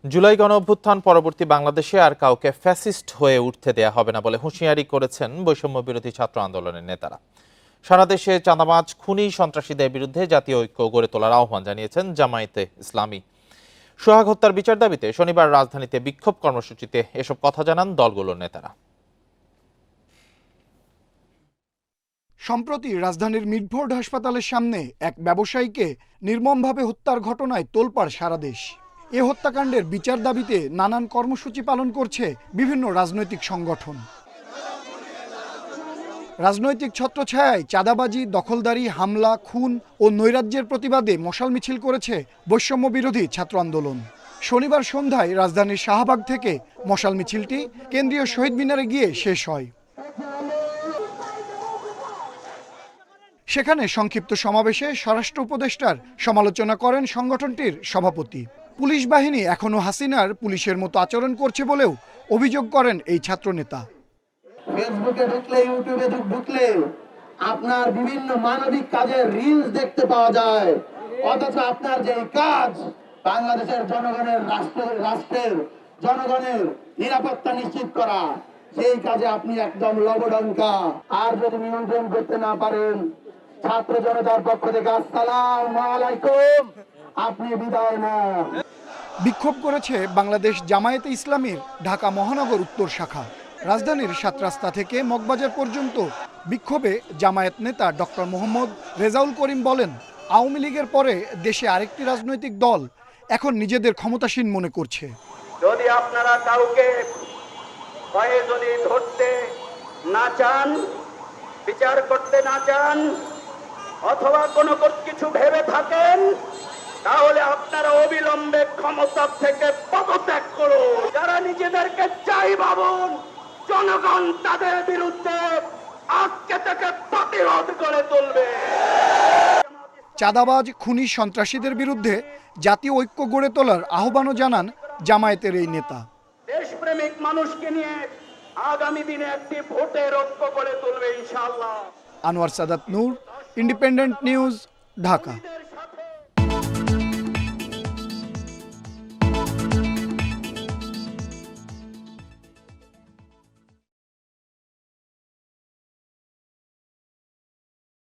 জুলাই গণঅভ্যুত্থান পরবর্তী বাংলাদেশে আর কাউকে ফ্যাসিস্ট হয়ে উঠতে দেয়া হবে না বলে হুঁশিয়ারি করেছেন বৈষম্য বিরোধী ছাত্র আন্দোলনের নেতারা। সারা দেশে চাঁদাবাজ খুনি সন্ত্রাসীদের বিরুদ্ধে জাতীয় ঐক্য গড়ে তোলার আহ্বান জানিয়েছেন জামায়াতে ইসলামী। সোহাগ হত্যার বিচার দাবিতে শনিবার রাজধানীতে বিক্ষোভ কর্মসূচিতে এসব কথা জানান দলগুলোর নেতারা। সম্প্রতি রাজধানীর মিডফোর্ড হাসপাতালের সামনে এক ব্যবসায়ীকে নির্মমভাবে হত্যার ঘটনায় তোলপাড় সারা দেশ। এ হত্যাকাণ্ডের বিচার দাবিতে নানান কর্মসূচি পালন করছে বিভিন্ন রাজনৈতিক সংগঠন। রাজনৈতিক ছত্রছায়ায় চাঁদাবাজি, দখলদারি, হামলা, খুন ও নৈরাজ্যের প্রতিবাদে মশাল মিছিল করেছে বৈষম্য বিরোধী ছাত্র আন্দোলন। শনিবার সন্ধ্যায় রাজধানীর শাহবাগ থেকে মশাল মিছিলটি কেন্দ্রীয় শহীদ মিনারে গিয়ে শেষ হয়। সেখানে সংক্ষিপ্ত সমাবেশে স্বরাষ্ট্র উপদেষ্টার সমালোচনা করেন সংগঠনটির সভাপতি। পুলিশ বাহিনী এখনো হাসিনার পুলিশের মতো আচরণ করছে বলেও অভিযোগ করেন এই ছাত্রনেতা। ফেসবুকে ঢুকলে, ইউটিউবে ঢুকলে আপনার বিভিন্ন মানবিক কাজের রিলস দেখতে পাওয়া যায়, অথচ আপনার যে কাজ বাংলাদেশের জনগণের রাষ্ট্রের জনগণের নিরাপত্তা নিশ্চিত করা, সেই কাজে আপনি একদম লবডঙ্কা। আর যদি নিয়ন্ত্রণ করতে না পারেন, ছাত্র জনতার পক্ষ থেকে আসসালামু আলাইকুম, আপনি বিদায় নেন। বিক্ষোভ করেছে বাংলাদেশ জামায়াতে ইসলামীর ঢাকা মহানগর উত্তর শাখা। রাজধানীর ৭ রাস্তা থেকে মগবাজার পর্যন্ত বিক্ষোভে জামায়াত নেতা ডক্টর মোহাম্মদ রেজাউল করিম বলেন, আওয়ামী লীগের পরে দেশে আরেকটি রাজনৈতিক দল এখন নিজেদের ক্ষমতাসীন মনে করছে। যদি আপনারা কাউকে ভয়ে যদি ধরতে না চান, বিচার করতে না চান, অথবা কোনো কিছু ভেবে থাকেন, তাহলে আপনারা অবিলম্বে ক্ষমতা থেকে পদত্যাগ করুন। যারা নিজেদেরকে চাই ভাবুন, জনগণ তাদের বিরুদ্ধে আজকে থেকে প্রতিরোধ করে তুলবে। চাঁদাবাজ, খুনি সন্ত্রাসীদের বিরুদ্ধে জাতীয় ঐক্য গড়ে তোলার আহ্বানও জানান জামায়াতের এই নেতা। দেশপ্রেমিক মানুষকে নিয়ে আগামী দিনে একটি ভোটের ঐক্য গড়ে তুলবে ইনশাআল্লাহ। আনোয়ার সাদাত নূর, ইন্ডিপেন্ডেন্ট নিউজ, ঢাকা।